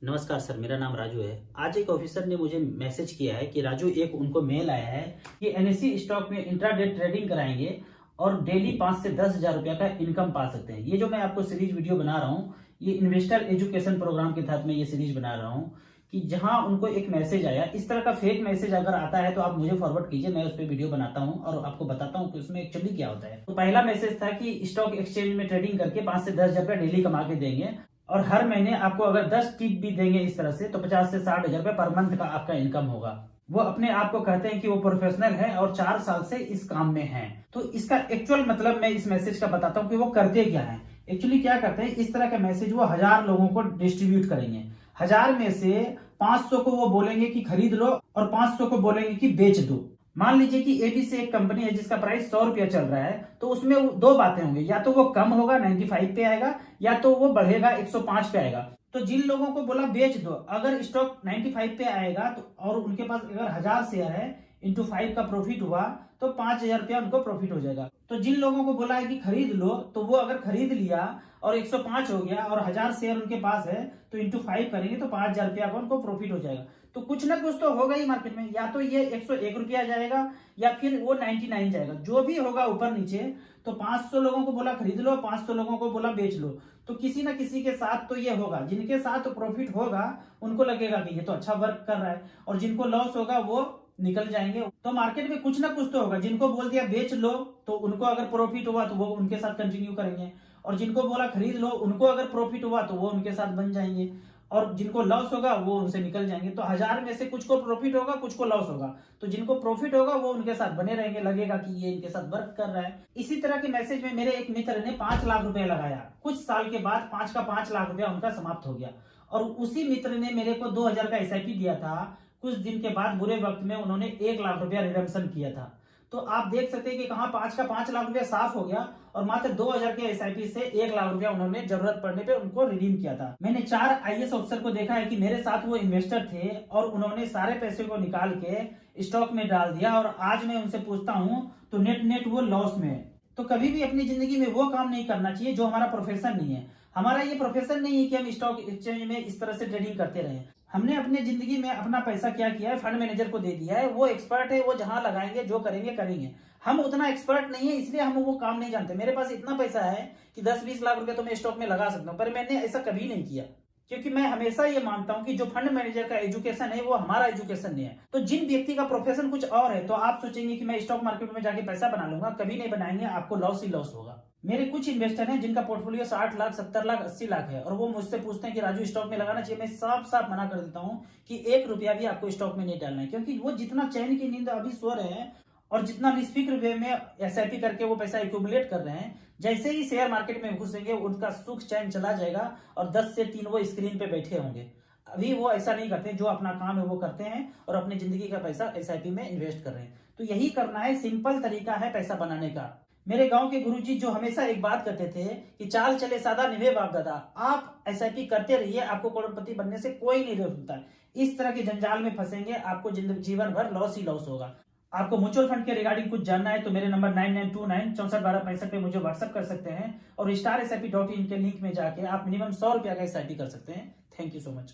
नमस्कार सर, मेरा नाम राजू है। आज एक ऑफिसर ने मुझे मैसेज किया है कि राजू, एक उनको मेल आया है कि एनएससी स्टॉक में इंट्राडे ट्रेडिंग कराएंगे और डेली 5 से 10 हजार रुपया का इनकम पा सकते हैं। ये जो मैं आपको सीरीज वीडियो बना रहा हूँ, ये इन्वेस्टर एजुकेशन प्रोग्राम के तहत मैं ये सीरीज बना रहा हूँ कि जहां उनको एक मैसेज आया। इस तरह का फेक मैसेज अगर आता है तो आप मुझे फॉरवर्ड कीजिए, मैं उस पर वीडियो बनाता हूँ और आपको बताता हूँ कि उसमें एक्चुअली क्या होता है। तो पहला मैसेज था कि स्टॉक एक्सचेंज में ट्रेडिंग करके 5 से 10 हजार रुपया डेली कमा के देंगे और हर महीने आपको अगर 10 टिप भी देंगे इस तरह से तो 50 से 60 हजार रुपए पर मंथ का आपका इनकम होगा। वो अपने आप को कहते हैं कि वो प्रोफेशनल है और 4 साल से इस काम में हैं। तो इसका एक्चुअल मतलब मैं इस मैसेज का बताता हूँ कि वो करते क्या है। एक्चुअली क्या करते हैं, इस तरह का मैसेज वो 1000 लोगों को डिस्ट्रीब्यूट करेंगे। 1000 में से 500 को वो बोलेंगे कि खरीद लो और 500 को बोलेंगे कि बेच दो। मान लीजिए कि एबी से एक कंपनी है जिसका प्राइस 100 रुपया चल रहा है, तो उसमें दो बातें होंगी, या तो वो कम होगा 95 पे आएगा या तो वो बढ़ेगा 105 पे आएगा। तो जिन लोगों को बोला बेच दो, अगर स्टॉक 95 पे आएगा तो और उनके पास अगर 1000 शेयर है, इंटू 5 का प्रॉफिट हुआ तो 5000 रुपया उनको प्रॉफिट हो जाएगा। तो जिन लोगों को बोला है कि खरीद लो, तो वो अगर खरीद लिया और 105 हो गया और 1000 शेयर उनके पास है तो इंटू 5 करेंगे तो 5000 रुपया का उनको प्रॉफिट हो जाएगा। तो कुछ ना कुछ तो होगा ही मार्केट में, या तो ये 101 रुपया जाएगा या फिर वो 99 जाएगा, जो भी होगा ऊपर नीचे। तो 500 लोगों को बोला खरीद लो, 500 लोगों को बोला बेच लो, तो किसी ना किसी के साथ तो ये होगा। जिनके साथ प्रॉफिट होगा उनको लगेगा कि ये तो अच्छा वर्क कर रहा है, और जिनको लॉस होगा वो निकल जाएंगे। तो मार्केट में कुछ ना कुछ तो होगा। जिनको बोल दिया बेच लो तो उनको अगर प्रॉफिट हुआ तो वो उनके साथ कंटिन्यू करेंगे, और जिनको बोला खरीद लो उनको अगर प्रॉफिट हुआ तो वो उनके साथ बन जाएंगे, और जिनको लॉस होगा वो उनसे निकल जाएंगे। तो 1000 में से कुछ को प्रॉफिट होगा, कुछ को लॉस होगा। तो जिनको प्रॉफिट होगा वो उनके साथ बने रहेंगे, लगेगा कि ये इनके साथ वर्क कर रहा है। इसी तरह के मैसेज में मेरे एक मित्र ने 5 लाख रुपए लगाया। कुछ साल के बाद 5 का 5 लाख रुपया उनका समाप्त हो गया, और उसी मित्र ने मेरे को 2000 का एसआईपी दिया था। कुछ दिन के बाद बुरे वक्त में उन्होंने 1 लाख रुपया रिडम्पशन किया था। तो आप देख सकते हैं कि कहां 5 का 5 लाख रुपया साफ हो गया, और मात्र 2000 के एसआईपी से 1 लाख रुपया उन्होंने जरूरत पड़ने पे उनको रिडीम किया था। मैंने 4 आईएएस ऑफिसर को देखा है कि मेरे साथ वो इन्वेस्टर थे और उन्होंने सारे पैसे को निकाल के स्टॉक में डाल दिया, और आज मैं उनसे पूछता हूं तो नेट वो लॉस में है। तो कभी भी अपनी जिंदगी में वो काम नहीं करना चाहिए जो हमारा प्रोफेशन नहीं है। हमारा ये प्रोफेशन नहीं है कि हम स्टॉक एक्सचेंज में इस तरह से ट्रेडिंग करते रहे। हमने अपने जिंदगी में अपना पैसा क्या किया है, फंड मैनेजर को दे दिया है। वो एक्सपर्ट है, वो जहां लगाएंगे जो करेंगे करेंगे। हम उतना एक्सपर्ट नहीं है, इसलिए हम वो काम नहीं जानते। मेरे पास इतना पैसा है कि 10-20 लाख रुपए तो मैं स्टॉक में लगा सकता हूँ, पर मैंने ऐसा कभी नहीं किया, क्योंकि मैं हमेशा ये मानता हूं कि जो फंड मैनेजर का एजुकेशन है वो हमारा एजुकेशन नहीं है। तो जिन व्यक्ति का प्रोफेशन कुछ और है, तो आप सोचेंगे कि मैं स्टॉक मार्केट में जाके पैसा बना लूंगा, कभी नहीं बनाएंगे, आपको लॉस ही लॉस होगा। मेरे कुछ इन्वेस्टर हैं जिनका पोर्टफोलियो 60 लाख, 70 लाख, 80 लाख है, और वो मुझसे पूछते हैं कि राजू स्टॉक में लगाना चाहिए। मैं साफ साफ मना कर देता हूं कि 1 रुपया भी आपको स्टॉक में नहीं डालना है, क्योंकि वो जितना चैन की नींद अभी सो रहे हैं और जितना निष्फिक्र वे में एसआईपी करके वो पैसा एक्यूमुलेट कर रहे हैं, जैसे ही शेयर मार्केट में घुसेंगे उनका सुख चैन चला जाएगा और 10 से 3 वो स्क्रीन पे बैठे होंगे। अभी वो ऐसा नहीं करते, जो अपना काम है वो करते हैं और अपनी जिंदगी का पैसा एसआईपी में इन्वेस्ट कर रहे हैं। तो यही करना है, सिंपल तरीका है पैसा बनाने का। मेरे गांव के गुरुजी जो हमेशा एक बात कहते थे कि चाल चले सादा निभे बाप दादा। आप एसआईपी करते रहिए, आपको करोड़पति बनने से कोई नहीं रोकता है। इस तरह के जंजाल में फंसेंगे, आपको जीवन भर लॉस ही लॉस होगा। आपको म्यूचुअल फंड के रिगार्डिंग कुछ जानना है तो मेरे नंबर 9929 पे मुझे व्हाट्सएप कर सकते हैं, और StarSIP.in के लिंक में जाके आप मिनिमम 100 रुपया का एसआईपी कर सकते हैं। Thank you so much.